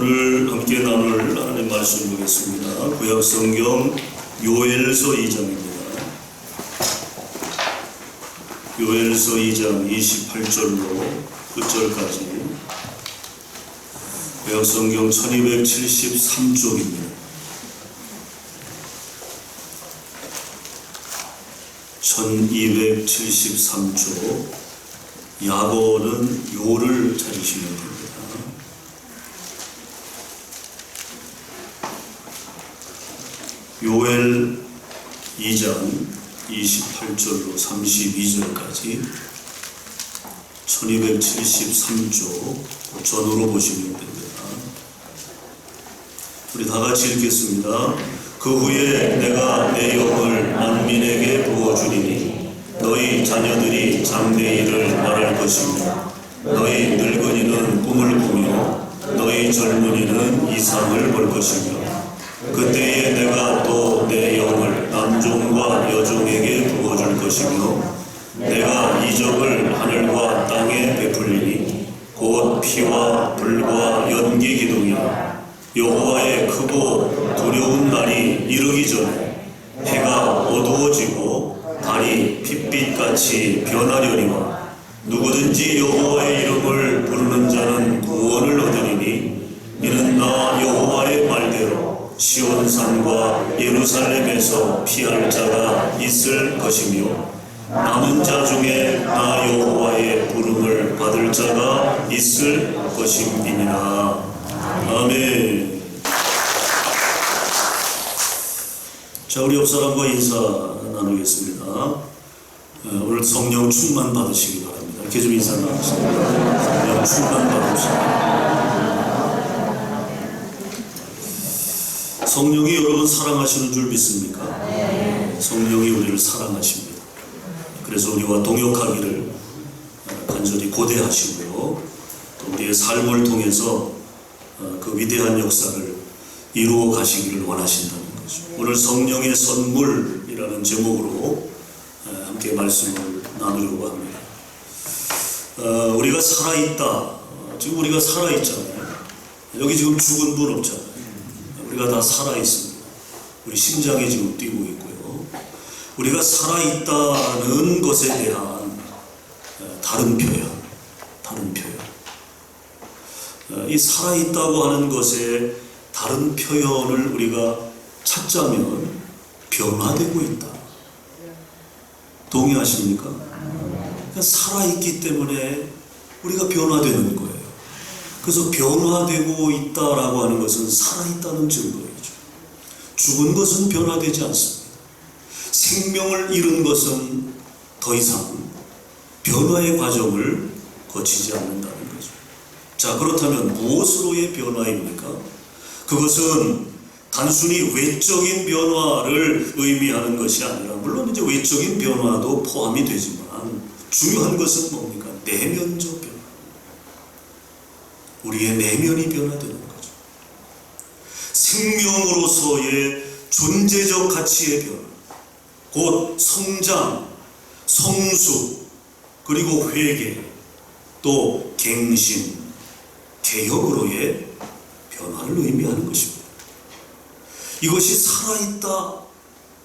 오늘 함께 나눌 하나님 말씀 보겠습니다. 구약성경 요엘서 2장입니다. 요엘서 2장 28절로 끝절까지 구약성경 1273쪽입니다. 1273쪽 야고는 요를 찾으시면 됩니다. 요엘 2장 28절로 32절까지 1273쪽 전으로 보시면 됩니다. 우리 다 같이 읽겠습니다. 그 후에 내가 내 영을 만민에게 부어주리니 너희 자녀들이 장대일을 말할 것이며 너희 늙은이는 꿈을 꾸며 너희 젊은이는 이상을 볼 것이며 그때에 내가 또 내 영을 남종과 여종에게 부어줄 것이며 내가 이적을 하늘과 땅에 베풀리니 곧 피와 불과 연기 기둥이라. 여호와의 크고 두려운 날이 이르기 전에 해가 어두워지고 달이 핏빛같이 변하려니와 누구든지 여호와의 이름을 부르는 자는 구원을 얻으리니 이는 나 여호와의 말대로 시온산과 예루살렘에서 피할 자가 있을 것이며 남은 자 중에 나 여호와의 부름을 받을 자가 있을 것임이니라. 아멘. 자, 우리 옆 사람과 인사 나누겠습니다. 오늘 성령 충만 받으시기 바랍니다. 이렇게 좀 인사 나누시죠. 성령 충만 받으시기. 성령이 여러분 사랑하시는 줄 믿습니까? 성령이 우리를 사랑하십니다. 그래서 우리와 동역하기를 간절히 고대하시고요. 또 우리의 삶을 통해서 그 위대한 역사를 이루어 가시기를 원하신다는 거죠. 오늘 성령의 선물이라는 제목으로 함께 말씀을 나누려고 합니다. 우리가 살아있다. 지금 우리가 살아있잖아요. 여기 지금 죽은 분 없잖아요. 우리가 다 살아있습니다. 우리 심장이 지금 뛰고 있고요. 우리가 살아있다는 것에 대한 다른 표현. 이 살아있다고 하는 것의 다른 표현을 우리가 찾자면 변화되고 있다. 동의하십니까? 그러니까 살아있기 때문에 우리가 변화되는 거예요. 그래서 변화되고 있다라고 하는 것은 살아있다는 증거이죠. 죽은 것은 변화되지 않습니다. 생명을 잃은 것은 더 이상 변화의 과정을 거치지 않는다는 거죠. 자, 그렇다면 무엇으로의 변화입니까? 그것은 단순히 외적인 변화를 의미하는 것이 아니라, 물론 이제 외적인 변화도 포함이 되지만 중요한 것은 뭡니까? 내면적 변화. 우리의 내면이 변화되는 거죠. 생명으로서의 존재적 가치의 변화, 곧 성장, 성숙, 그리고 회개, 또 갱신, 개혁으로의 변화를 의미하는 것입니다. 이것이 살아있다,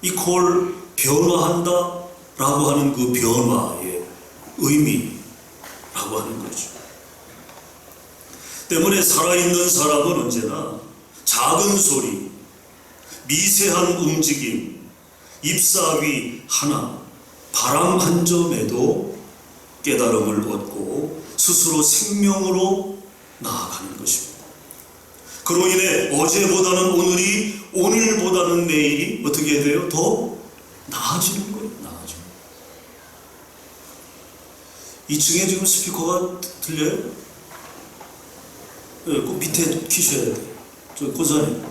이퀄 변화한다 라고 하는 그 변화의 의미라고 하는 거죠. 때문에 살아있는 사람은 언제나 작은 소리, 미세한 움직임, 잎사귀 하나, 바람 한 점에도 깨달음을 얻고 스스로 생명으로 나아가는 것입니다. 그로 인해 어제보다는 오늘이, 오늘보다는 내일이 어떻게 돼요? 더 나아지는 거예요. 나아지는. 2층에 지금 스피커가 들려요? 그 밑에 키셔야 돼요. 저 고사님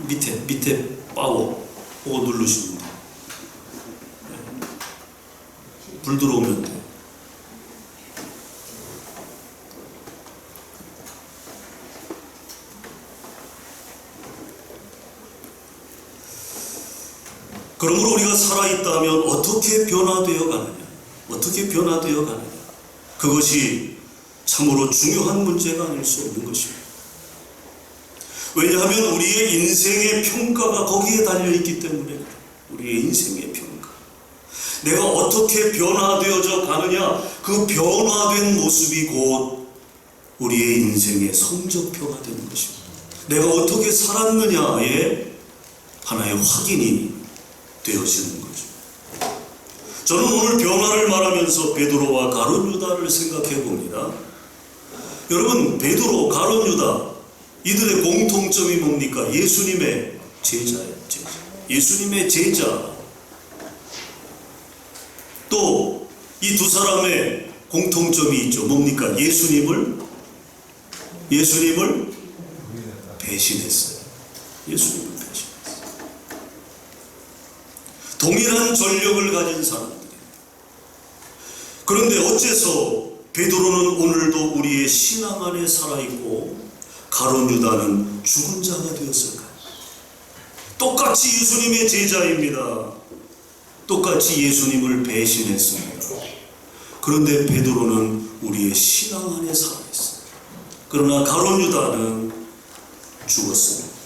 밑에 파워 그거 누르시면 돼요. 불 들어오면 돼요. 그러므로 우리가 살아있다면 어떻게 변화되어 가느냐? 어떻게 변화되어 가느냐? 그것이 참으로 중요한 문제가 아닐 수 없는 것입니다. 왜냐하면 우리의 인생의 평가가 거기에 달려있기 때문에 그래요. 우리의 인생의 평가. 내가 어떻게 변화되어져 가느냐, 그 변화된 모습이 곧 우리의 인생의 성적표가 되는 것입니다. 내가 어떻게 살았느냐의 하나의 확인이 되어지는 거죠. 저는 오늘 변화를 말하면서 베드로와 가룟 유다를 생각해 봅니다. 여러분, 베드로, 가룟 유다, 이들의 공통점이 뭡니까? 예수님의 제자예요. 제자. 예수님의 제자. 또 이 두 사람의 공통점이 있죠. 뭡니까? 예수님을 배신했어요. 예수님을 배신했어요. 동일한 전력을 가진 사람들이에요. 그런데 어째서 베드로는 오늘도 우리의 신앙 안에 살아있고 가룟 유다는 죽은 자가 되었을까요? 똑같이 예수님의 제자입니다. 똑같이 예수님을 배신했습니다. 그런데 베드로는 우리의 신앙 안에 살아있어요. 그러나 가룟 유다는 죽었습니다.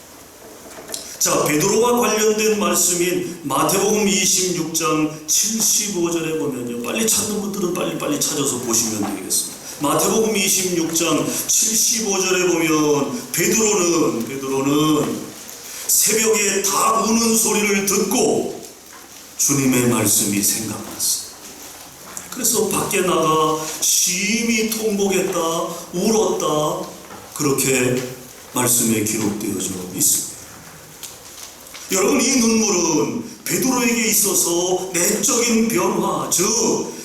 자, 베드로와 관련된 말씀인 마태복음 26장 75절에 보면요, 빨리 찾는 분들은 빨리 찾아서 보시면 되겠습니다. 마태복음 26장 75절에 보면 베드로는 새벽에 닭 우는 소리를 듣고 주님의 말씀이 생각났어요. 그래서 밖에 나가 심히 통곡했다, 울었다, 그렇게 말씀에 기록되어져 있습니다. 여러분, 이 눈물은 베드로에게 있어서 내적인 변화, 즉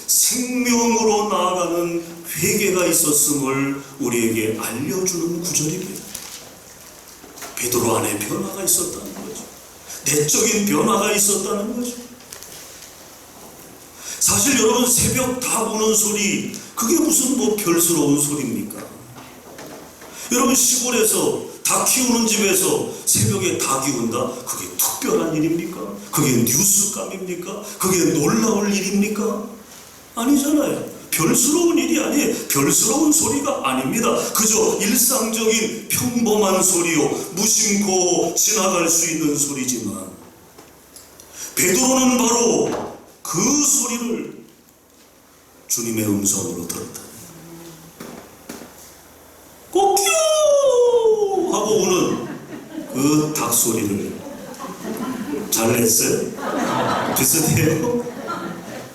생명으로 나아가는 회개가 있었음을 우리에게 알려주는 구절입니다. 베드로 안에 변화가 있었다는 거죠. 내적인 변화가 있었다는 거죠. 사실 여러분, 새벽 닭 우는 소리, 그게 무슨 별스러운 소리입니까? 여러분, 시골에서 닭 키우는 집에서 새벽에 닭이 운다? 그게 특별한 일입니까? 그게 뉴스감입니까? 그게 놀라울 일입니까? 아니잖아요. 별스러운 일이 아니에요. 별스러운 소리가 아닙니다. 그저 일상적인 평범한 소리요, 무심코 지나갈 수 있는 소리지만 베드로는 바로 그 소리를 주님의 음성으로 들었다. 꼬끼요 하고 우는 그 닭 소리를 잘 냈어요? 비슷해요?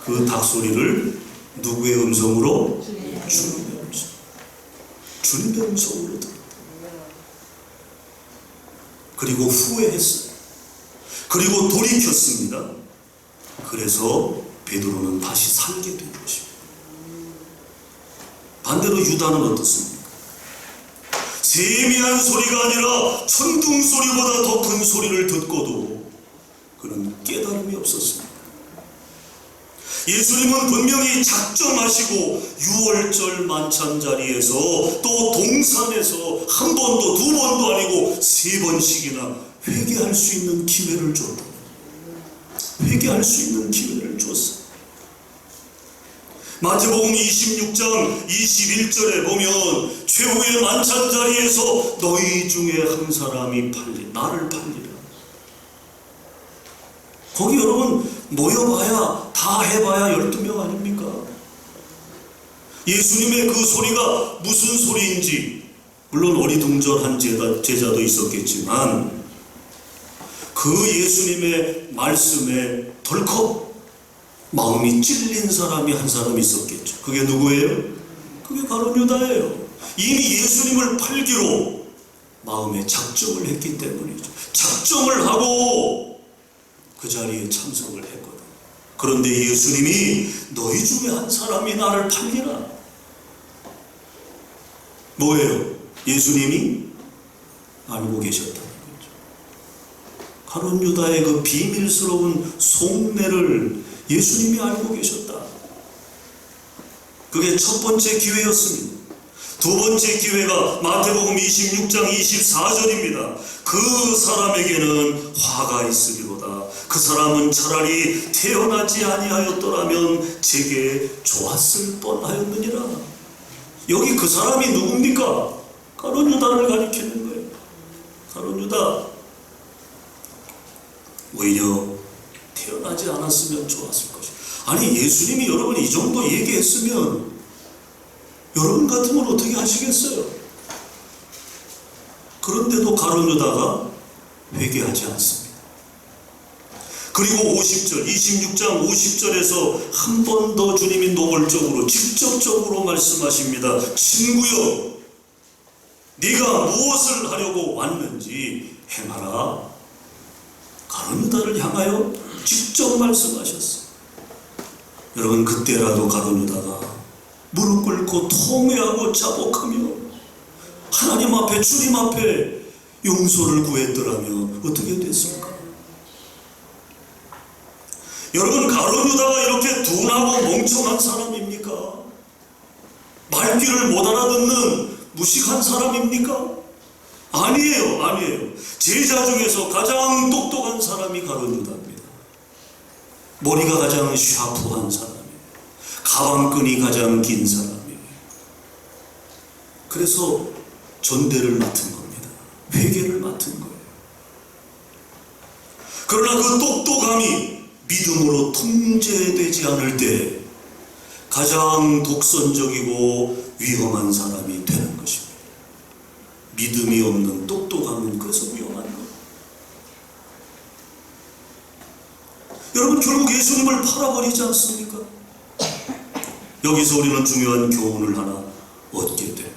그 닭 소리를 누구의 음성으로? 주님의 음성. 주님의 음성으로 들었다. 그리고 후회했어요. 그리고 돌이켰습니다. 그래서 베드로는 다시 살게 된 것입니다. 반대로 유다는 어떻습니까? 세미한 소리가 아니라 천둥 소리보다 더 큰 소리를 듣고도 그는 깨달음이 없었습니다. 예수님은 분명히 작정하시고 6월절 만찬 자리에서 또 동산에서 한 번도 두 번도 아니고 3번씩이나 회개할 수 있는 기회를 줬다. 회개할 수 있는 기회를 줬어요. 마태복음 26장 21절에 보면 최후의 만찬 자리에서 너희 중에 한 사람이 나를 팔리라. 거기 여러분 모여봐야 다 해봐야 12명 아닙니까? 예수님의 그 소리가 무슨 소리인지, 물론 어리둥절한 제자도 있었겠지만 그 예수님의 말씀에 덜컥 마음이 찔린 사람이 한 사람 있었겠죠. 그게 누구예요? 그게 바로 유다예요. 이미 예수님을 팔기로 마음에 작정을 했기 때문이죠. 작정을 하고 그 자리에 참석을 했거든. 그런데 예수님이 너희 중에 한 사람이 나를 팔리라. 뭐예요? 예수님이 알고 계셨다는 거죠. 가룟 유다의 그 비밀스러운 속내를 예수님이 알고 계셨다. 그게 첫 번째 기회였습니다. 두 번째 기회가 마태복음 26장 24절입니다. 그 사람에게는 화가 있으리로다. 그 사람은 차라리 태어나지 아니하였더라면 제게 좋았을 뻔하였느니라. 여기 그 사람이 누굽니까? 가룟 유다를 가리키는 거예요. 가룟 오히려 태어나지 않았으면 좋았을 것이다. 아니, 예수님이 여러분 이 정도 얘기했으면 여러분 같으면 어떻게 하시겠어요? 그런데도 가룟 유다가 회개하지 않습니다. 그리고 50절, 26장 50절에서 한 번 더 주님이 노골적으로 직접적으로 말씀하십니다. 친구여, 네가 무엇을 하려고 왔는지 행하라. 가룟 유다를 향하여 직접 말씀하셨어요. 여러분, 그때라도 가룟 유다가 무릎 꿇고 통회하고 자복하며 하나님 앞에, 주님 앞에 용서를 구했더라면 어떻게 됐습니까? 여러분, 가룟 유다가 이렇게 둔하고 멍청한 사람입니까? 말귀를 못 알아듣는 무식한 사람입니까? 아니에요, 아니에요. 제자 중에서 가장 똑똑한 사람이 가룟 유다입니다. 머리가 가장 샤프한 사람이에요. 가방끈이 가장 긴 사람이에요. 그래서 전대를 맡은 겁니다. 회개를 맡은 거예요. 그러나 그 똑똑함이 믿음으로 통제되지 않을 때 가장 독선적이고 위험한 사람이 되는 것입니다. 믿음이 없는 똑똑함은 그래서 위험한 거예요. 여러분, 결국 예수님을 팔아버리지 않습니까? 여기서 우리는 중요한 교훈을 하나 얻게 됩니다.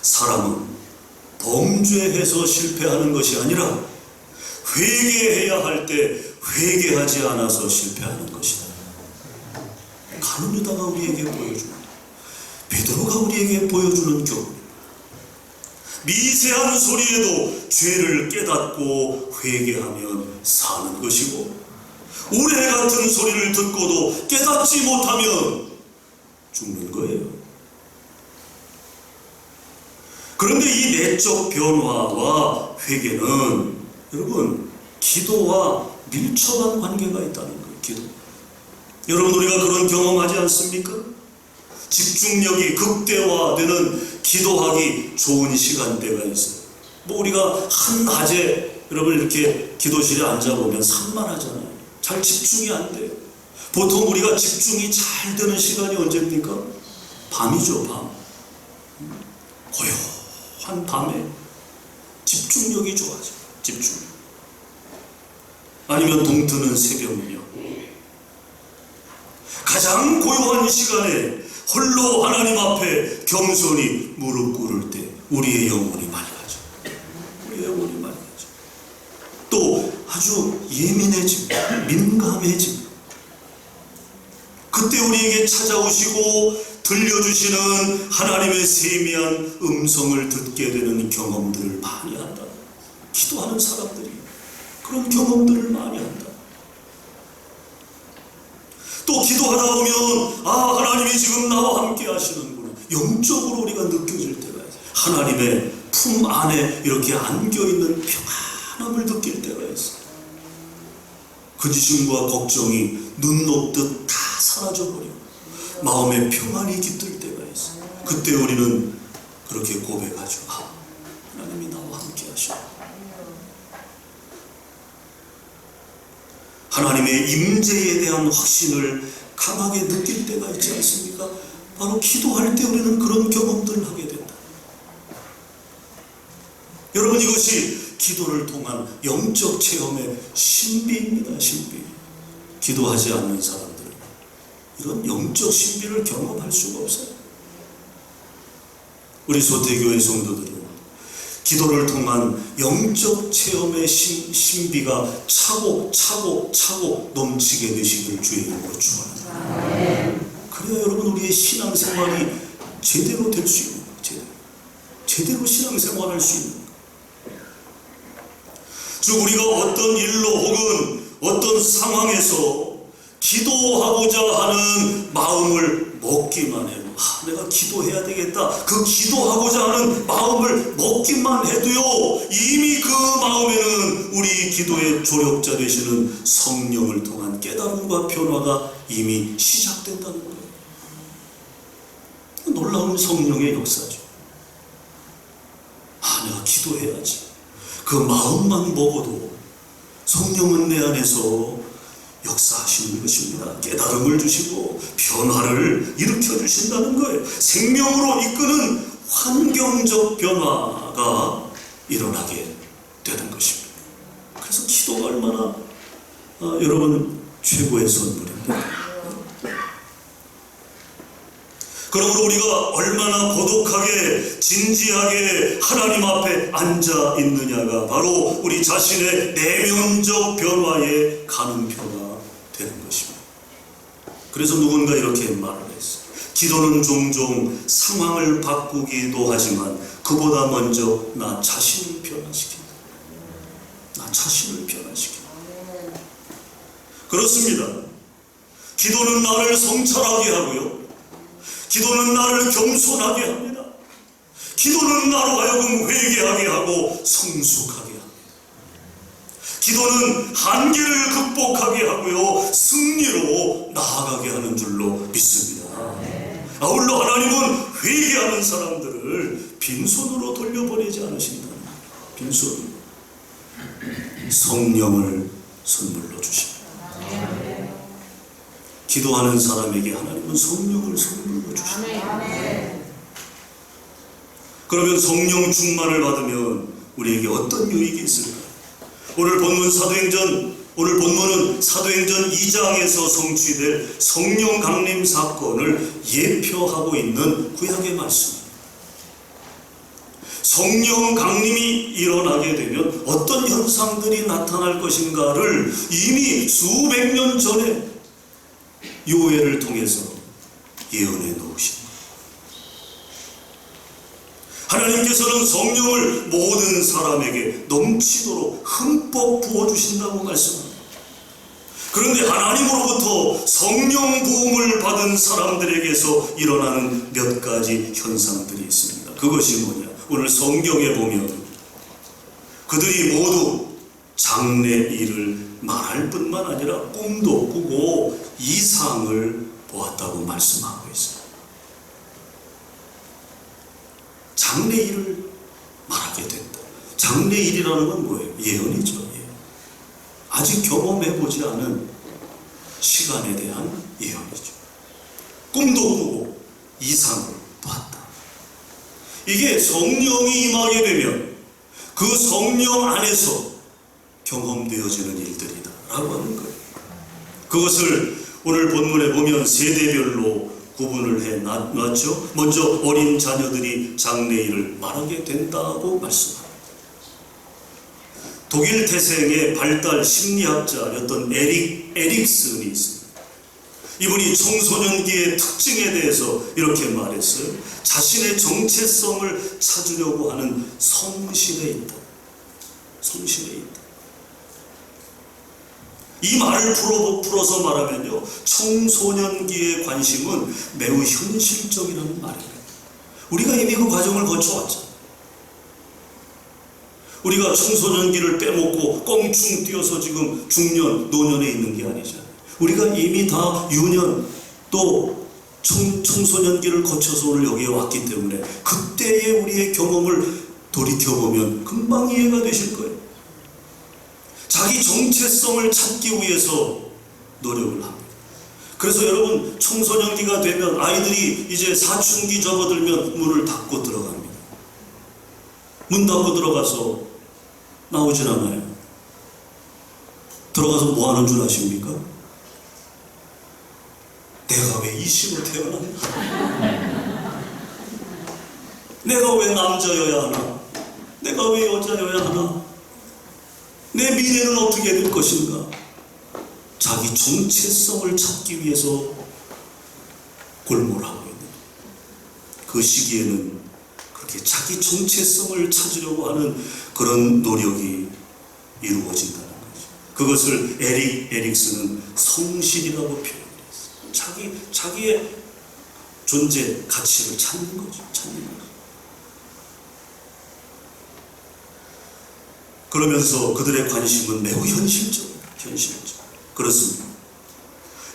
사람은 범죄해서 실패하는 것이 아니라 회개해야 할 때 회개하지 않아서 실패하는 것이다. 가룟 유다가 우리에게 보여주는, 베드로가 우리에게 보여주는 교훈. 미세한 소리에도 죄를 깨닫고 회개하면 사는 것이고, 우레 같은 소리를 듣고도 깨닫지 못하면 죽는 거예요. 그런데 이 내적 변화와 회개는 여러분, 기도와 밀접한 관계가 있다는 거예요. 기도. 여러분, 우리가 그런 경험하지 않습니까? 집중력이 극대화되는 기도하기 좋은 시간대가 있어요. 뭐 우리가 한낮에 여러분 이렇게 기도실에 앉아보면 산만하잖아요. 잘 집중이 안 돼요. 보통 우리가 집중이 잘 되는 시간이 언제입니까? 밤이죠, 밤. 고요한 밤에 집중력이 좋아져요. 집중력. 아니면 동트는 새벽녘. 가장 고요한 시간에 홀로 하나님 앞에 겸손히 무릎 꿇을 때 우리의 영혼이 맑아져. 우리의 영혼이 맑아져. 또 아주 예민해집니다. 민감해집니다. 그때 우리에게 찾아오시고 들려주시는 하나님의 세미한 음성을 듣게 되는 경험들을 많이 한다. 기도하는 사람들이 그런 경험들을 많이 한다. 또 기도하다 보면 아, 하나님이 지금 나와 함께 하시는구나. 영적으로 우리가 느껴질 때가 있어요. 하나님의 품 안에 이렇게 안겨있는 평안함을 느낄 때가 있어요. 근심과 걱정이 눈 녹듯 다 사라져버리고 마음의 평안이 깃들 때가 있어요. 그때 우리는 그렇게 고백하죠. 아, 하나님이 나와 함께 하시고 하나님의 임재에 대한 확신을 강하게 느낄 때가 있지 않습니까? 바로 기도할 때 우리는 그런 경험들을 하게 된다. 여러분, 이것이 기도를 통한 영적 체험의 신비입니다. 신비. 기도하지 않는 사람들은 이런 영적 신비를 경험할 수가 없어요. 우리 소태교회 성도들은 기도를 통한 영적 체험의 신비가 차곡차곡 넘치게 되시길 주의 이름으로 축원합니다. 그래야 여러분 우리의 신앙생활이 제대로 될 수 있는 거예요. 제대로 신앙생활할 수 있는 거예요. 즉 우리가 어떤 일로 혹은 어떤 상황에서 기도하고자 하는 마음을 먹기만 해도 내가 기도해야 되겠다. 그 기도하고자 하는 마음을 먹기만 해도요, 이미 그 마음에는 우리 기도의 조력자 되시는 성령을 통한 깨달음과 변화가 이미 시작된다는 거예요. 놀라운 성령의 역사죠. 내가 기도해야지. 그 마음만 먹어도 성령은 내 안에서 역사하시는 것입니다. 깨달음을 주시고 변화를 일으켜 주신다는 거예요. 생명으로 이끄는 환경적 변화가 일어나게 되는 것입니다. 그래서 기도가 얼마나 여러분 최고의 선물입니다. 그러므로 우리가 얼마나 고독하게 진지하게 하나님 앞에 앉아 있느냐가 바로 우리 자신의 내면적 변화에 가는 표가 되는 것입니다. 그래서 누군가 이렇게 말을 했어요. 기도는 종종 상황을 바꾸기도 하지만 그보다 먼저 나 자신을 변화시킨다. 나 자신을 변화시킨다. 그렇습니다. 기도는 나를 성찰하게 하고요. 기도는 나를 겸손하게 합니다. 기도는 나로 하여금 회개하게 하고 성숙하게 합니다. 기도는 한계를 극복하게 하고요, 승리로 나아가게 하는 줄로 믿습니다. 아울러 하나님은 회개하는 사람들을 빈손으로 돌려보내지 않으신다. 빈손으로 성령을 선물로 주십니다. 기도하는 사람에게 하나님은 성령을 선물로 주십니다. 그러면 성령 충만을 받으면 우리에게 어떤 유익이 있을까요? 오늘 본문은 사도행전 2장에서 성취될 성령 강림 사건을 예표하고 있는 구약의 말씀입니다. 성령 강림이 일어나게 되면 어떤 현상들이 나타날 것인가를 이미 수백 년 전에 요엘을 통해서 예언해 놓으신 거예요. 하나님께서는 성령을 모든 사람에게 넘치도록 흠뻑 부어주신다고 말씀합니다. 그런데 하나님으로부터 성령 부음을 받은 사람들에게서 일어나는 몇 가지 현상들이 있습니다. 그것이 뭐냐? 오늘 성경에 보면 그들이 모두 장래 일을 말할 뿐만 아니라 꿈도 꾸고 이상을 보았다고 말씀하고 있어요. 장래 일을 말하게 된다. 장래 일이라는 건 뭐예요? 예언이죠. 예. 아직 경험해보지 않은 시간에 대한 예언이죠. 꿈도 꾸고 이상을 보았다. 이게 성령이 임하게 되면 그 성령 안에서 경험되어지는 일들이다 라고 하는 거예요. 그것을 오늘 본문에 보면 세대별로 구분을 해놨죠. 먼저 어린 자녀들이 장래일을 말하게 된다고 말씀합니다. 독일 태생의 발달 심리학자였던 에릭슨이 있습니다. 이분이 청소년기의 특징에 대해서 이렇게 말했어요. 자신의 정체성을 찾으려고 하는 성실에 있다. 성실에 있다. 이 말을 풀어서 말하면요, 청소년기의 관심은 매우 현실적이라는 말입니다. 우리가 이미 그 과정을 거쳐왔죠. 우리가 청소년기를 빼먹고 껑충 뛰어서 지금 중년, 노년에 있는 게 아니잖아요. 우리가 이미 다 유년 또 청소년기를 거쳐서 오늘 여기에 왔기 때문에 그때의 우리의 경험을 돌이켜보면 금방 이해가 되실 거예요. 자기 정체성을 찾기 위해서 노력을 합니다. 그래서 여러분, 청소년기가 되면 아이들이 이제 사춘기 접어들면 문을 닫고 들어갑니다. 문 닫고 들어가서 나오질 않아요. 들어가서 뭐 하는 줄 아십니까? 내가 왜 이 시로 태어났나? 내가 왜 남자여야 하나? 내가 왜 여자여야 하나? 내 미래는 어떻게 될 것인가? 자기 정체성을 찾기 위해서 골몰하고 있는 그 시기에는 그렇게 자기 정체성을 찾으려고 하는 그런 노력이 이루어진다는 거죠. 그것을 에릭슨은 성실이라고 표현했어요. 자기의 존재, 가치를 찾는 거죠. 그러면서 그들의 관심은 매우 현실적이다. 그렇습니다.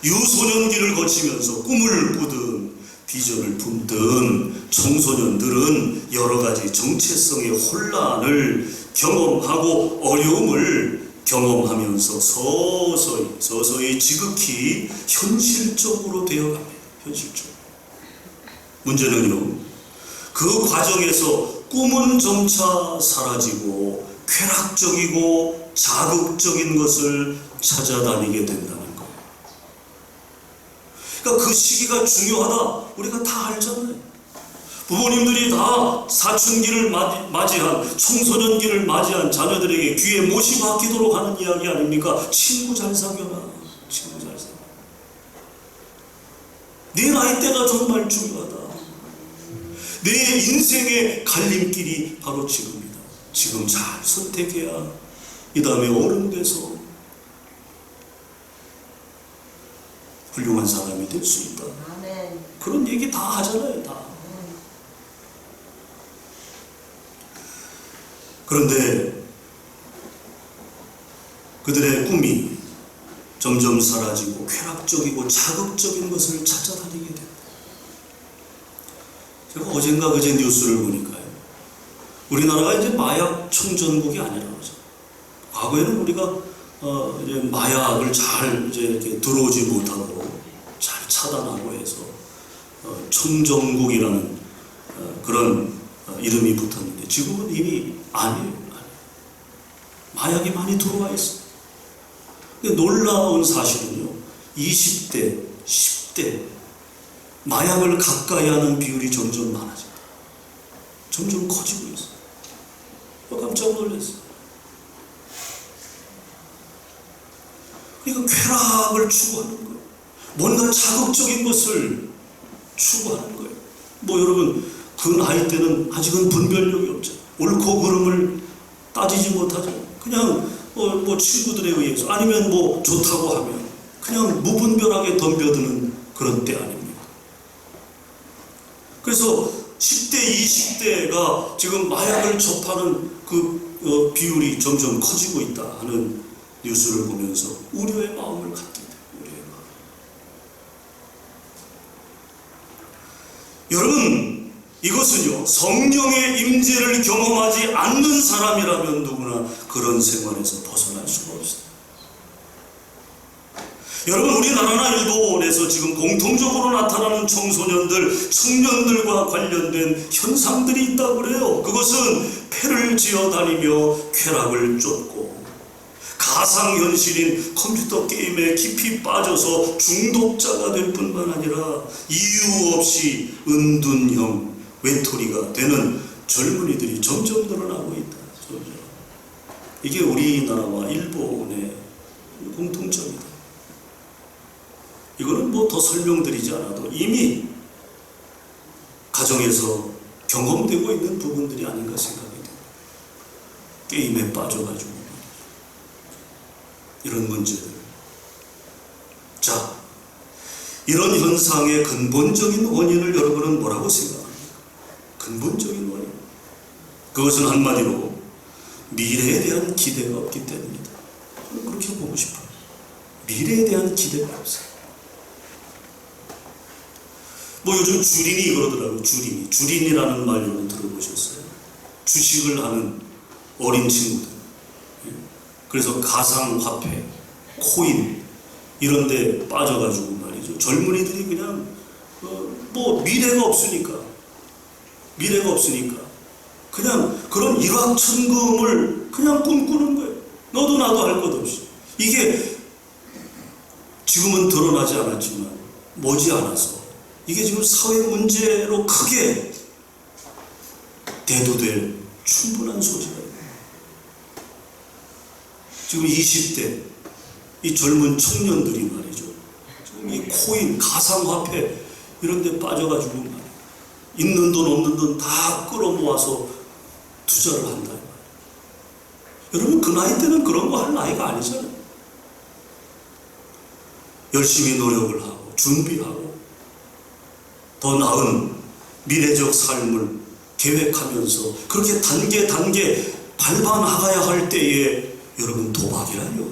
유소년기를 거치면서 꿈을 꾸든 비전을 품든 청소년들은 여러 가지 정체성의 혼란을 경험하고 어려움을 경험하면서 서서히 지극히 현실적으로 되어갑니다. 현실적으로. 문제는요, 그 과정에서 꿈은 점차 사라지고 쾌락적이고 자극적인 것을 찾아다니게 된다는 거예요. 그러니까 그 시기가 중요하다, 우리가 다 알잖아요. 부모님들이 다 사춘기를 맞이한, 청소년기를 맞이한 자녀들에게 귀에 못이 박히도록 하는 이야기 아닙니까? 친구 잘 사귀어라. 친구 잘 사귀어라. 네 나이대가 정말 중요하다. 내 인생의 갈림길이 바로 지금이다. 지금 잘 선택해야 이 다음에 어른 돼서 훌륭한 사람이 될 수 있다. 그런 얘기 다 하잖아요, 다. 그런데 그들의 꿈이 점점 사라지고 쾌락적이고 자극적인 것을 찾아다니게 된다. 제가 어젠가 그제 뉴스를 보니까요, 우리나라가 이제 마약 청정국이 아니라고 하죠. 과거에는 우리가 이제 마약을 잘 이제 이렇게 들어오지 못하도록 잘 차단하고 해서 청정국이라는 그런 이름이 붙었는데, 지금은 이미 아니에요. 마약이 많이 들어와 있어요. 근데 놀라운 사실은요, 20대, 10대 마약을 가까이 하는 비율이 점점 많아집니다. 점점 커지고 있어요. 깜짝 놀랐어요. 그러니까 쾌락을 추구하는 거예요. 뭔가 자극적인 것을 추구하는 거예요. 뭐 여러분, 그 나이 때는 아직은 분별력이 없죠. 옳고 그름을 따지지 못하죠. 그냥 뭐 친구들에 의해서, 아니면 뭐 좋다고 하면 그냥 무분별하게 덤벼드는 그런 때 아닙니까? 그래서 10대, 20대가 지금 마약을 접하는 그 비율이 점점 커지고 있다 하는 뉴스를 보면서 우려의 마음을 갖게 돼요. 우려의 마음. 여러분, 이것은요, 성령의 임재를 경험하지 않는 사람이라면 누구나 그런 생활에서 벗어날 수가 없어요. 여러분, 우리나라나 일본에서 지금 공통적으로 나타나는 청소년들, 청년들과 관련된 현상들이 있다고 그래요. 그것은 패를 지어다니며 쾌락을 쫓고 가상현실인 컴퓨터 게임에 깊이 빠져서 중독자가 될 뿐만 아니라 이유 없이 은둔형 외톨이가 되는 젊은이들이 점점 늘어나고 있다. 이게 우리나라와 일본의 공통점이다. 이거는 뭐 더 설명드리지 않아도 이미 가정에서 경험되고 있는 부분들이 아닌가 생각이 됩니다. 게임에 빠져가지고 이런 문제들. 자, 이런 현상의 근본적인 원인을 여러분은 뭐라고 생각합니까? 근본적인 원인. 그것은 한마디로 미래에 대한 기대가 없기 때문이다. 저는 그렇게 보고 싶어요. 미래에 대한 기대가 없어요. 뭐 요즘 주린이 그러더라고요. 주린이라는 말 여러분 들어보셨어요? 주식을 하는 어린 친구들. 그래서 가상화폐, 코인 이런 데 빠져가지고 말이죠. 젊은이들이 그냥 뭐 미래가 없으니까 그냥 그런 일확천금을 그냥 꿈꾸는 거예요. 너도 나도 할 것 없이. 이게 지금은 드러나지 않았지만 머지않아서 이게 지금 사회 문제로 크게 대두될 충분한 소지가 있어요. 지금 20대 이 젊은 청년들이 말이죠. 지금 이 코인, 가상화폐 이런 데 빠져가지고 말이에요. 있는 돈 없는 돈 다 끌어모아서 투자를 한다. 여러분, 그 나이 때는 그런 거 할 나이가 아니잖아요. 열심히 노력을 하고 준비하고 더 나은 미래적 삶을 계획하면서 그렇게 단계 밟아 나가야 할 때에 여러분, 도박이라뇨.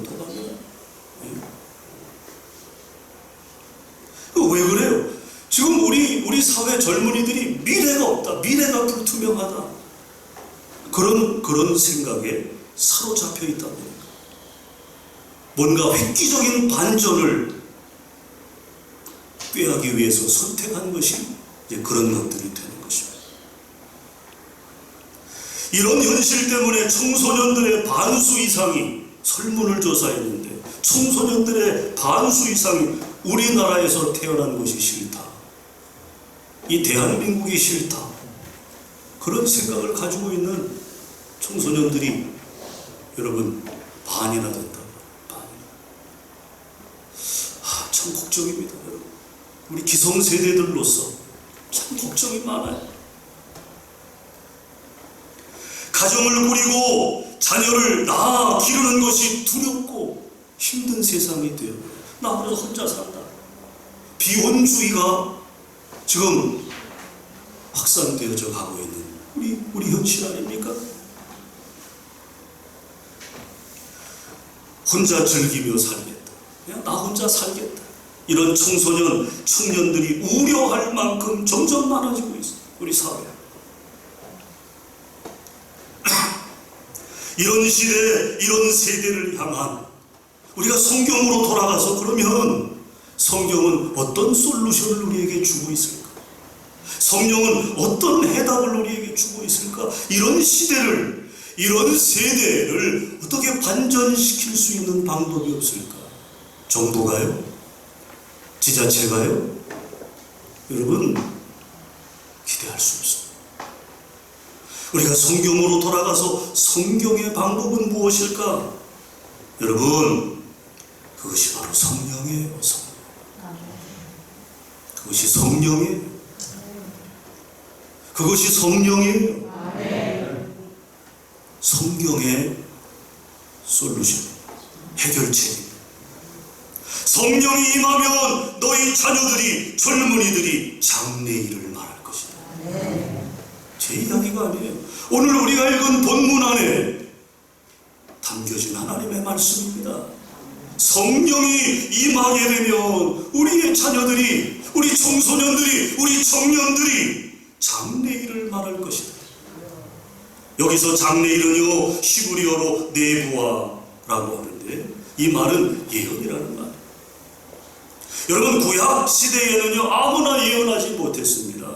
왜 그래요? 지금 우리 사회 젊은이들이 미래가 없다, 미래가 불투명하다, 그런 생각에 사로잡혀 있다 보니까 뭔가 획기적인 반전을 꾀하기 위해서 선택한 것이 이제 그런 것들이 되는 것입니다. 이런 현실 때문에 청소년들의 반수 이상이, 설문을 조사했는데 청소년들의 반수 이상이 우리나라에서 태어난 것이 싫다, 이 대한민국이 싫다, 그런 생각을 가지고 있는 청소년들이 여러분 반이나 된다. 참 걱정입니다. 여러분, 우리 기성세대들로서 참 걱정이 많아요. 가정을 꾸리고 자녀를 낳아 기르는 것이 두렵고 힘든 세상이 되어 나 혼자 산다, 비혼주의가 지금 확산되어져 가고 있는 우리 현실 아닙니까? 혼자 즐기며 살겠다, 그냥 나 혼자 살겠다, 이런 청소년, 청년들이 우려할 만큼 점점 많아지고 있어요, 우리 사회에. 이런 시대, 이런 세대를 향한 우리가 성경으로 돌아가서 그러면 성경은 어떤 솔루션을 우리에게 주고 있을까? 성령은 어떤 해답을 우리에게 주고 있을까? 이런 시대를, 이런 세대를 어떻게 반전시킬 수 있는 방법이 없을까? 정부가요? 지자체가요? 여러분, 기대할 수 없습니다. 우리가 성경으로 돌아가서 성경의 방법은 무엇일까? 여러분, 그것이 바로 성령이에요. 성령. 그것이 성령이에요. 그것이 성령이에요. 성경의 솔루션, 해결책입니다. 성령이 임하면 너희 자녀들이, 젊은이들이 장래일을 말할 것이다. 제 이야기가 아니에요. 오늘 우리가 읽은 본문 안에 담겨진 하나님의 말씀입니다. 성령이 임하게 되면 우리의 자녀들이, 우리 청소년들이, 우리 청년들이 장래일을 말할 것이다. 여기서 장래일은요, 히브리어로 네부아라고 하는데 이 말은 예언이라는 말. 여러분, 구약 시대에는요 아무나 예언하지 못했습니다.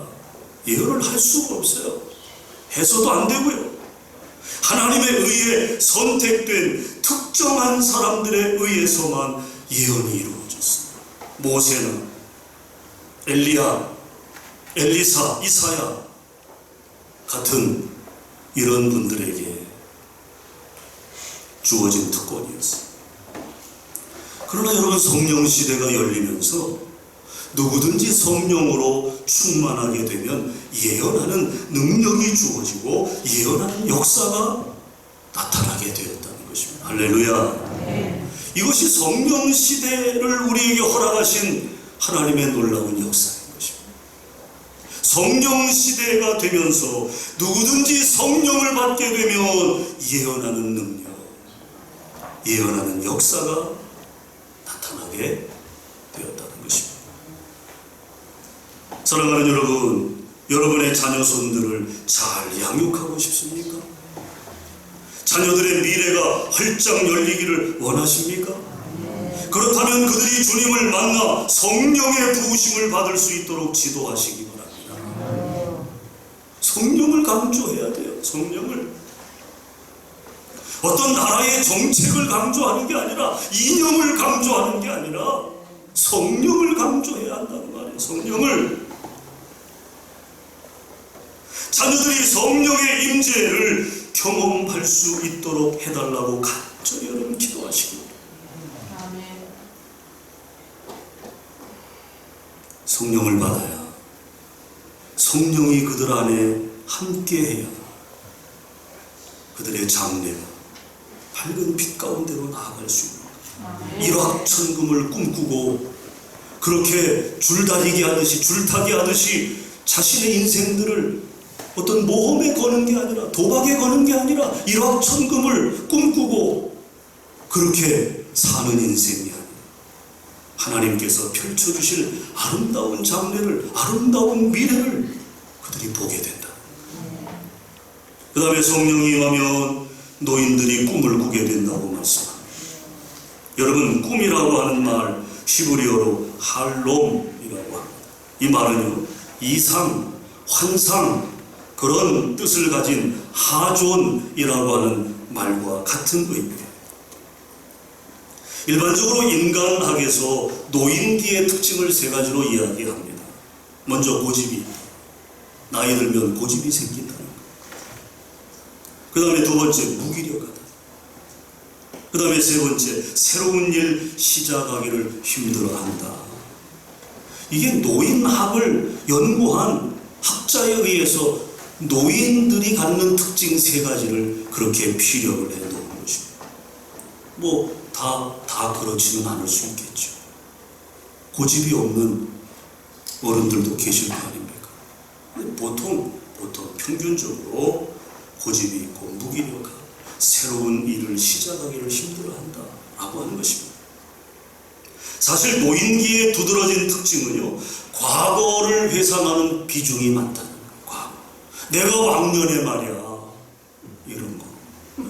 예언을 할 수가 없어요. 해서도 안 되고요. 하나님에 의해 선택된 특정한 사람들에 의해서만 예언이 이루어졌습니다. 모세나 엘리야, 엘리사, 이사야 같은 이런 분들에게 주어진 특권이었습니다. 그러나 여러분, 성령 시대가 열리면서 누구든지 성령으로 충만하게 되면 예언하는 능력이 주어지고 예언하는 역사가 나타나게 되었다는 것입니다. 할렐루야. 이것이 성령 시대를 우리에게 허락하신 하나님의 놀라운 역사인 것입니다. 성령 시대가 되면서 누구든지 성령을 받게 되면 예언하는 능력, 예언하는 역사가 나타나게 되었다는 것입니다. 사랑하는 여러분, 여러분의 자녀손들을 잘 양육하고 싶습니까? 자녀들의 미래가 활짝 열리기를 원하십니까? 그렇다면 그들이 주님을 만나 성령의 부으심을 받을 수 있도록 지도하시기 바랍니다. 성령을 강조해야 돼요. 성령을. 어떤 나라의 정책을 강조하는 게 아니라, 이념을 강조하는 게 아니라 성령을 강조해야 한다는 말이에요. 성령을. 자녀들이 성령의 임재를 경험할 수 있도록 해달라고 간절히 여러분 기도하시기 바랍니다. 성령을 받아야, 성령이 그들 안에 함께해야 그들의 장래가 밝은 빛 가운데로 나아갈 수 있는 일확천금을 꿈꾸고 그렇게 줄다리기 하듯이, 줄타기 하듯이 자신의 인생들을 어떤 모험에 거는 게 아니라, 도박에 거는 게 아니라 일확천금을 꿈꾸고 그렇게 사는 인생이 아니라 하나님께서 펼쳐주실 아름다운 장래를, 아름다운 미래를 그들이 보게 된다. 그 다음에 성령이 임하면 노인들이 꿈을 꾸게 된다고 말씀합니다. 여러분, 꿈이라고 하는 말 히브리어로 할롬이라고 합니다. 이 말은요, 이상, 환상, 그런 뜻을 가진 하존이라고 하는 말과 같은 의미입니다. 일반적으로 인간학에서 노인기의 특징을 세 가지로 이야기합니다. 먼저 고집이, 나이 들면 고집이 생긴다는 것. 그 다음에 두 번째, 무기력하다. 그 다음에 세 번째, 새로운 일 시작하기를 힘들어한다. 이게 노인학을 연구한 학자에 의해서 노인들이 갖는 특징 세 가지를 그렇게 피력을 해 놓은 것입니다. 뭐 다 그렇지는 않을 수 있겠죠. 고집이 없는 어른들도 계실 거 아닙니까? 보통 평균적으로 고집이 있고 무기력하고 새로운 일을 시작하기를 힘들어한다 라고 하는 것입니다. 사실 노인기의 두드러진 특징은요, 과거를 회상하는 비중이 많다는 거예요. 과거. 내가 왕년에 말이야, 이런 거.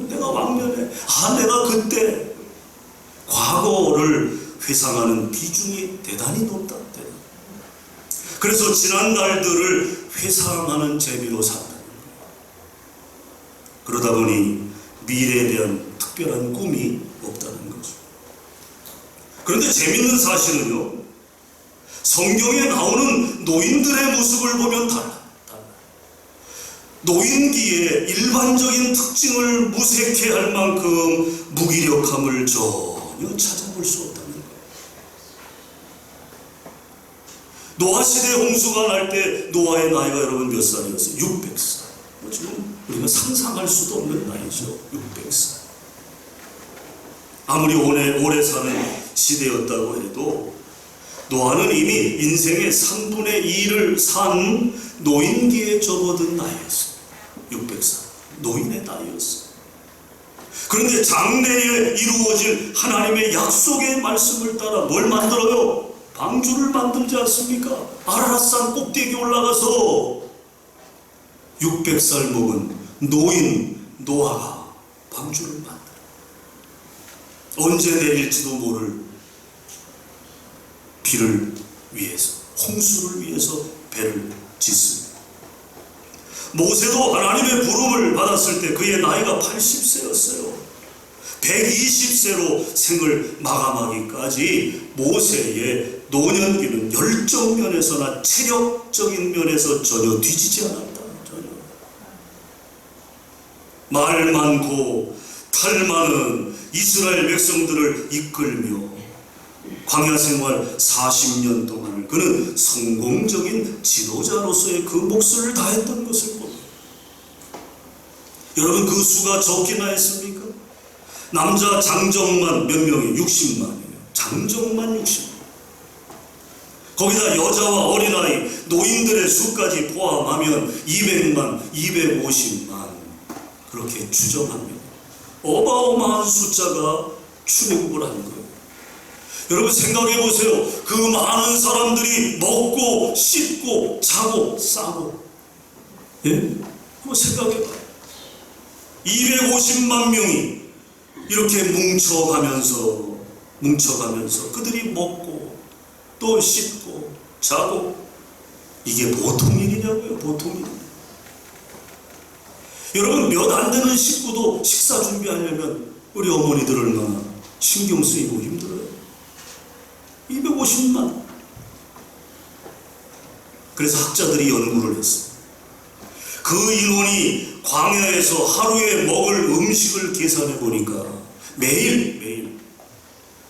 내가 왕년에, 내가 그때, 과거를 회상하는 비중이 대단히 높다. 그래서 지난 날들을 회상하는 재미로 산다는 거예요. 그러다 보니 미래에 대한 특별한 꿈이 없다는 거죠. 그런데 재밌는 사실은요, 성경에 나오는 노인들의 모습을 보면 달라요. 노인기의 일반적인 특징을 무색해 할 만큼 무기력함을 전혀 찾아볼 수 없다는 거예요. 노아 시대 홍수가 날 때 노아의 나이가 여러분 몇 살이었어요? 600살. 지금 우리가 상상할 수도 없는 나이죠. 600살. 아무리 오래 사는 시대였다고 해도 노아는 이미 인생의 3분의 2를 산 노인기에 접어든 나이였어요. 600살. 노인의 나이였어요. 그런데 장래에 이루어질 하나님의 약속의 말씀을 따라 뭘 만들어요? 방주를 만들지 않습니까? 아라랏산 꼭대기 올라가서 600살 먹은 노인 노아가 방주를 만들어요. 언제 내릴지도 모를 비를 위해서, 홍수를 위해서 배를 짓습니다. 모세도 하나님의 부름을 받았을 때 그의 나이가 80세였어요. 120세로 생을 마감하기까지 모세의 노년기는 열정 면에서나 체력적인 면에서 전혀 뒤지지 않았다. 전혀. 말 많고 탈 많은 이스라엘 백성들을 이끌며 광야 생활 40년 동안을 그는 성공적인 지도자로서의 그 몫을 다했던 것을 봅니다. 여러분, 그 수가 적기나 했습니까? 남자 장정만 몇 명이? 60만이에요. 장정만 60만. 거기다 여자와 어린아이, 노인들의 수까지 포함하면 200만, 250만 그렇게 추정합니다. 어마어마한 숫자가 출애굽을 한 거예요. 여러분 생각해 보세요. 그 많은 사람들이 먹고 씻고 자고 싸고, 예? 한번 생각해 봐요. 250만 명이 이렇게 뭉쳐가면서 그들이 먹고 또 씻고 자고, 이게 보통 일이냐고요? 보통 일. 여러분, 몇 안 되는 식구도 식사 준비하려면 우리 어머니들 얼마나 신경 쓰이고 힘들어요. 250만. 그래서 학자들이 연구를 했어요. 그 인원이 광야에서 하루에 먹을 음식을 계산해 보니까 매일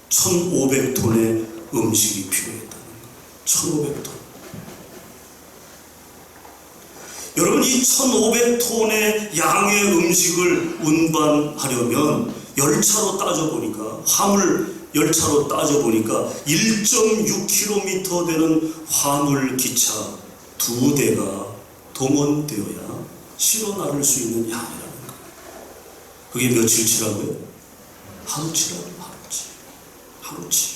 1,500톤의 음식이 필요했다는 거예요. 1,500톤. 여러분, 이 1,500톤의 양의 음식을 운반하려면 열차로 따져보니까, 화물 열차로 따져보니까 1.6km 되는 화물 기차 2대가 동원되어야 실어 나를 수 있는 양이라는 거예요. 그게 며칠치라고요? 하루치라고요. 하루치.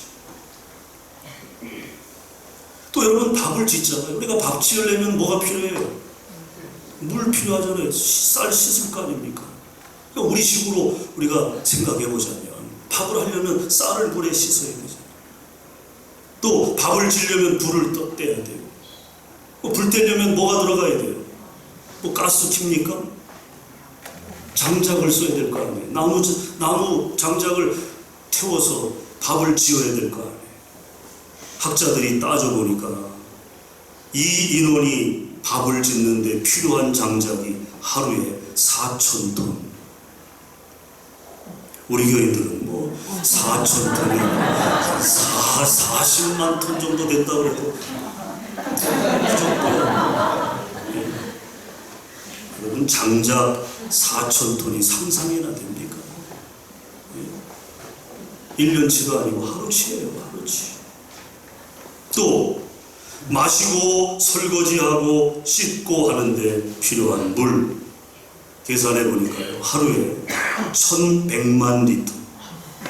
또 여러분, 밥을 짓잖아요. 우리가 밥 지으려면 뭐가 필요해요? 물 필요하잖아요. 쌀 씻을 거 아닙니까? 그러니까 우리 식으로 우리가 생각해 보자면 밥을 하려면 쌀을 물에 씻어야 되죠. 또 밥을 지려면 불을 떼야 돼요. 불 떼려면 뭐가 들어가야 돼요? 뭐 가스 킵니까? 장작을 써야 될 거 아니에요. 나무 장작을 태워서 밥을 지어야 될 거 아니에요. 학자들이 따져보니까 이 인원이 밥을 짓는데 필요한 장작이 하루에 4,000톤. 우리 교인들은 뭐 4,000톤이 한 40만 톤 정도 된다고 그래도 이 정도야. 여러분, 장작 4,000톤이 상상이나 됩니까? 1년치가 아니고 하루치예요. 하루치. 또 마시고 설거지하고 씻고 하는데 필요한 물 계산해 보니까요, 하루에 1,100만 리터,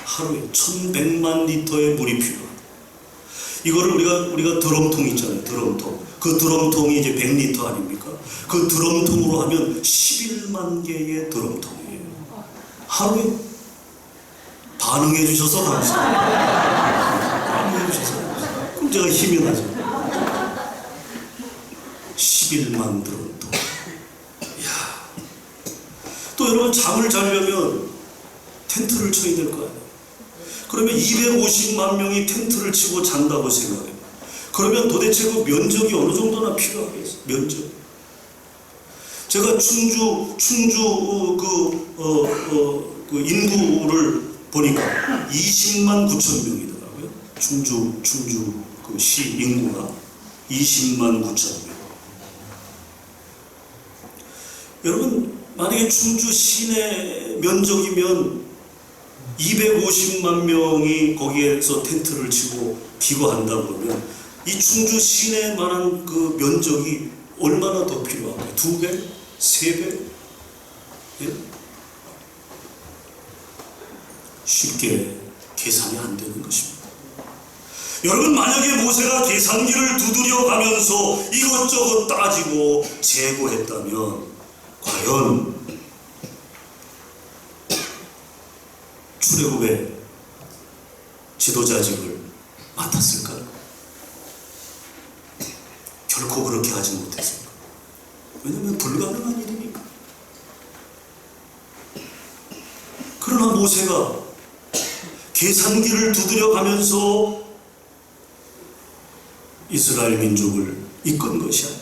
하루에 1,100만 리터의 물이 필요합니다. 이거를 우리가 드럼통 있잖아요. 드럼통. 그 드럼통이 이제 100리터 아닙니까? 그 드럼통으로 하면 11만 개의 드럼통이에요. 하루에. 반응해 주셔서 감사합니다. 반응해 주셔서 감사합니다. 그럼 제가 힘이 나죠. 11만 드럼통. 이야. 또 여러분, 잠을 자려면 텐트를 쳐야 될 거 아니에요. 그러면 250만 명이 텐트를 치고 잔다고 생각해요. 그러면 도대체 그 면적이 어느 정도나 필요하겠어요? 면적. 제가 충주 그 인구를 보니까 20만 9천 명이더라고요. 충주 그 시 인구가 20만 9천 명. 여러분, 만약에 충주 시내 면적이면 250만 명이 거기에서 텐트를 치고 기거한다 그러면 이 충주 시내만한 그 면적이 얼마나 더 필요한가요? 2배? 3배? 예? 쉽게 계산이 안 되는 것입니다. 여러분, 만약에 모세가 계산기를 두드려 가면서 이것저것 따지고 재고했다면 과연 출애굽의 지도자직을 맡았을까요? 결코 그렇게 하지 못했습니다. 왜냐하면 불가능한 일이니까. 그러나 모세가 계산기를 두드려 가면서 이스라엘 민족을 이끈 것이 아니라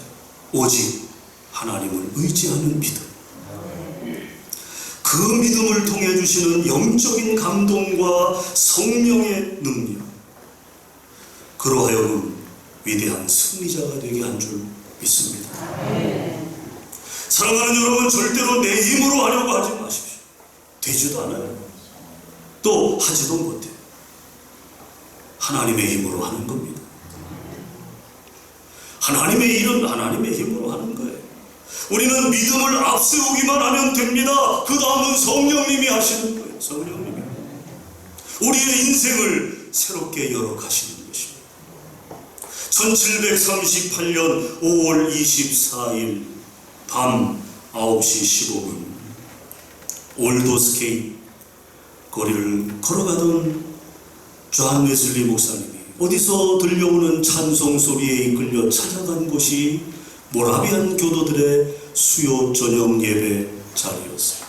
오직 하나님을 의지하는 믿음. 그 믿음을 통해 주시는 영적인 감동과 성령의 능력, 그로 하여금 위대한 승리자가 되게 한 줄 믿습니다. 사랑하는 여러분, 절대로 내 힘으로 하려고 하지 마십시오. 되지도 않아요. 또 하지도 못해요. 하나님의 힘으로 하는 겁니다. 하나님의 일은 하나님의 힘으로 하는 거예요. 우리는 믿음을 앞세우기만 하면 됩니다. 그 다음은 성령님이 하시는 거예요. 성령님이 우리의 인생을 새롭게 열어가시는 것입니다. 1738년 5월 24일 밤 9시 15분 올도스케이 거리를 걸어가던 존 웨슬리 목사님이 어디서 들려오는 찬송 소리에 이끌려 찾아간 곳이 모라비안 교도들의 수요 저녁 예배 자리였어요.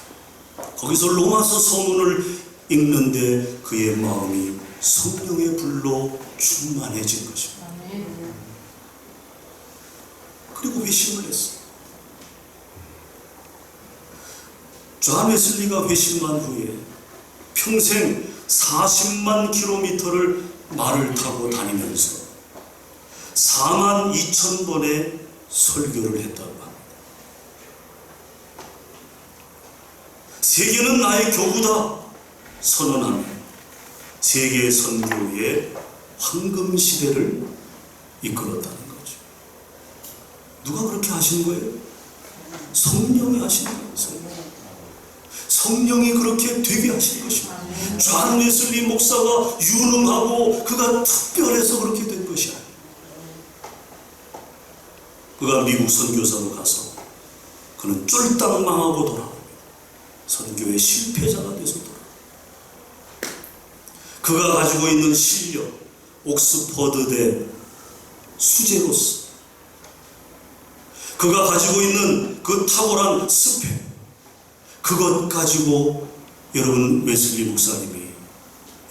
거기서 로마서 서문을 읽는데 그의 마음이 성령의 불로 충만해진 것입니다. 그리고 회심을 했어요. 존 웨슬리가 회심한 후에 평생 40만 킬로미터를 말을 타고 다니면서 4만 2천 번의 설교를 했다고 합니다. 세계는 나의 교구다 선언하며 세계 선교의 황금 시대를 이끌었다는 거죠. 누가 그렇게 하신 거예요? 성령이 하신 거예요. 성령이 그렇게 되게 하신 것입니다. 존 웨슬리 목사가 유능하고 그가 특별해서 그렇게 된 것이 아니에요. 그가 미국 선교사로 가서 그는 쫄딱 망하고 돌아옵니다. 선교의 실패자가 돼서 돌아옵니다. 그가 가지고 있는 실력, 옥스퍼드대 수재로서 그가 가지고 있는 그 탁월한 스펙, 그것 가지고 여러분 웨슬리 목사님이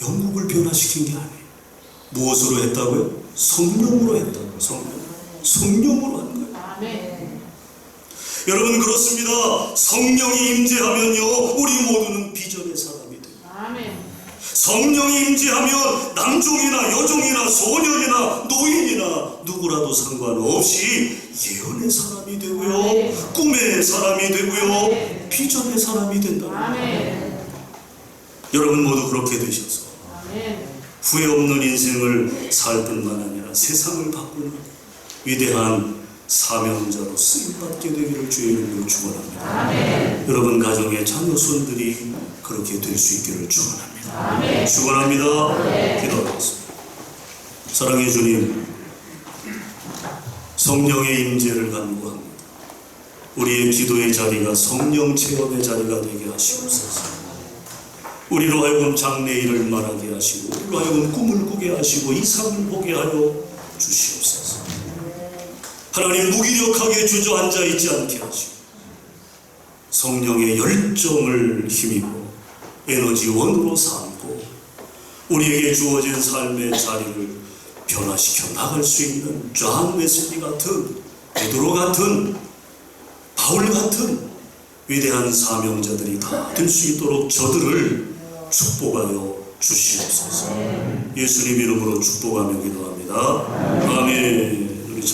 영국을 변화시킨 게 아니에요. 무엇으로 했다고요? 성령으로 했다고요. 성령으로 한 거예요. 아멘. 여러분 그렇습니다. 성령이 임재하면요 우리 모두는 비전의 사람이 돼요. 아멘. 성령이 임재하면 남종이나 여종이나 소년이나 노인이나 누구라도 상관없이 예언의 사람이 되고요, 꿈의 사람이 되고요, 비전의 사람이 된다. 아멘. 여러분 모두 그렇게 되셔서 아멘. 후회 없는 인생을 살 뿐만 아니라 세상을 바꾸는 위대한 사명자로 쓰임받게 되기를 주의 이름으로 축원합니다. 아멘. 여러분 가정의 자녀 손들이 그렇게 될 수 있기를 축원합니다. 아멘. 축원합니다. 기도하겠습니다. 사랑의 주님, 성령의 임재를 간구합니다. 우리의 기도의 자리가 성령 체험의 자리가 되게 하시옵소서. 우리로 하여금 장래일을 말하게 하시고 우리로 하여금 꿈을 꾸게 하시고 이상을 보게 하여 주시옵소서. 하나님 무기력하게 주저앉아 있지 않게 하시고 성령의 열정을 힘입어 에너지원으로 삼고 우리에게 주어진 삶의 자리를 변화시켜 나갈 수 있는 존 웨슬리 같은, 베드로 같은, 바울 같은 위대한 사명자들이 다 될 수 있도록 저들을 축복하여 주시옵소서. 예수님 이름으로 축복하며 기도합니다. 아멘.